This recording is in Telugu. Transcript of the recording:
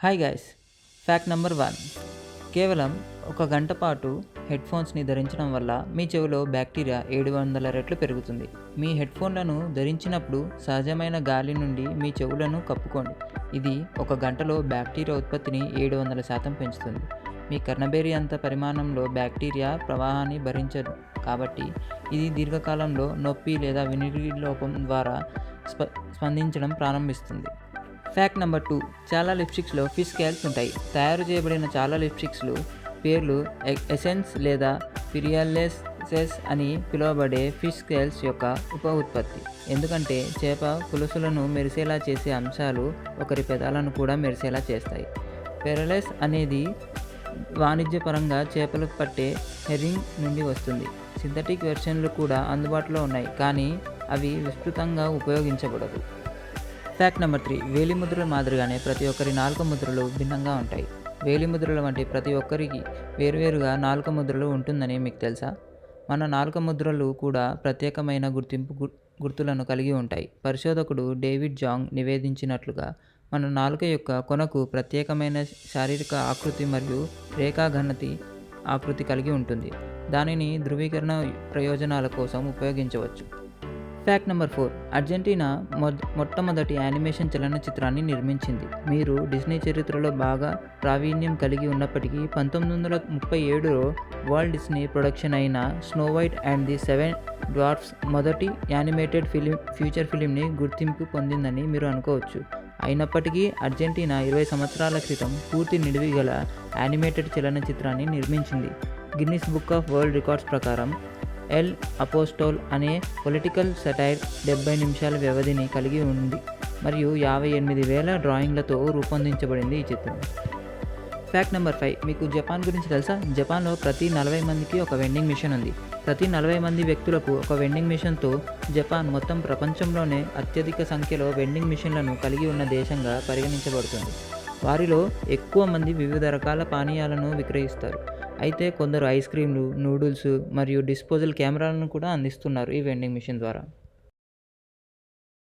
Hi guys, fact number 1. కేవలం ఒక గంట పాటు హెడ్ఫోన్స్ని ధరించడం వల్ల మీ చెవిలో బ్యాక్టీరియా 700 రెట్లు పెరుగుతుంది. మీ హెడ్ఫోన్లను ధరించినప్పుడు సహజమైన గాలి నుండి మీ చెవులను కప్పుకోండి. ఇది ఒక గంటలో బ్యాక్టీరియా ఉత్పత్తిని 700% పెంచుతుంది. మీ కర్ణబేరి అంత పరిమాణంలో బ్యాక్టీరియా ప్రవాహాన్ని భరించదు, కాబట్టి ఇది దీర్ఘకాలంలో నొప్పి లేదా వినికిడి లోపం ద్వారా స్పందించడం ప్రారంభిస్తుంది. Fact number 2. చాలా లిప్స్టిక్స్లో ఫిష్ స్కేల్స్ ఉంటాయి. తయారు చేయబడిన చాలా లిప్స్టిక్స్లు పేర్లు ఎసెన్స్ లేదా పిరియల్లెసెస్ అని పిలువబడే ఫిష్ స్కేల్స్ యొక్క ఉప ఉత్పత్తి. ఎందుకంటే చేప పులుసులను మెరిసేలా చేసే అంశాలు ఒకరి పెదాలను కూడా మెరిసేలా చేస్తాయి. పెరలెస్ అనేది వాణిజ్యపరంగా చేపలు పట్టే హెరింగ్ నుండి వస్తుంది. సింథటిక్ వెర్షన్లు కూడా అందుబాటులో ఉన్నాయి, కానీ అవి విస్తృతంగా ఉపయోగించబడవు. Fact number 3. వేలిముద్రల మాదిరిగానే ప్రతి ఒక్కరి నాలుక ముద్రలు భిన్నంగా ఉంటాయి. వేలిముద్రల వంటి ప్రతి ఒక్కరికి వేరువేరుగా నాలుక ముద్రలు ఉంటుందని మీకు తెలుసా? మన నాలుక ముద్రలు కూడా ప్రత్యేకమైన గుర్తులను కలిగి ఉంటాయి. పరిశోధకుడు డేవిడ్ జాంగ్ నివేదించినట్లుగా మన నాలుక యొక్క కొనకు ప్రత్యేకమైన శారీరక ఆకృతి మరియు రేఖాఘనతి ఆకృతి కలిగి ఉంటుంది. దానిని ధృవీకరణ ప్రయోజనాల కోసం ఉపయోగించవచ్చు. Fact number 4. అర్జెంటీనా మొట్టమొదటి యానిమేషన్ చలనచిత్రాన్ని నిర్మించింది. మీరు డిస్నీ చరిత్రలో బాగా ప్రావీణ్యం కలిగి ఉన్నప్పటికీ 1937లో వాల్ట్ డిస్నీ ప్రొడక్షన్ అయిన snow white and the 7 dwarfs మొదటి యానిమేటెడ్ ఫీచర్ ఫిలింని గుర్తింపు పొందిందని మీరు అనుకోవచ్చు. అయినప్పటికీ అర్జెంటీనా 20 సంవత్సరాల క్రితం పూర్తి నిడివి గల యానిమేటెడ్ చలనచిత్రాన్ని నిర్మించింది. Guinness book of world records ప్రకారం ఎల్ అపోస్టోల్ అనే పొలిటికల్ సెటైర్ 70 నిమిషాల వ్యవధిని కలిగి ఉంది మరియు 58,000 డ్రాయింగ్లతో రూపొందించబడింది ఈ చిత్రం. Fact number 5. మీకు జపాన్ గురించి తెలుసా? జపాన్లో ప్రతి 40 మందికి ఒక వెండింగ్ మిషన్ ఉంది. ప్రతి 40 మంది వ్యక్తులకు ఒక వెండింగ్ మిషన్తో జపాన్ మొత్తం ప్రపంచంలోనే అత్యధిక సంఖ్యలో వెండింగ్ మిషన్లను కలిగి ఉన్న దేశంగా పరిగణించబడుతుంది. వారిలో ఎక్కువ మంది వివిధ రకాల పానీయాలను విక్రయిస్తారు. అయితే కొందరు ఐస్ క్రీమ్లు, నూడిల్స్ మరియు డిస్పోజల్ కెమెరాలను కూడా అందిస్తున్నారు ఈ వెండింగ్ మిషన్ ద్వారా.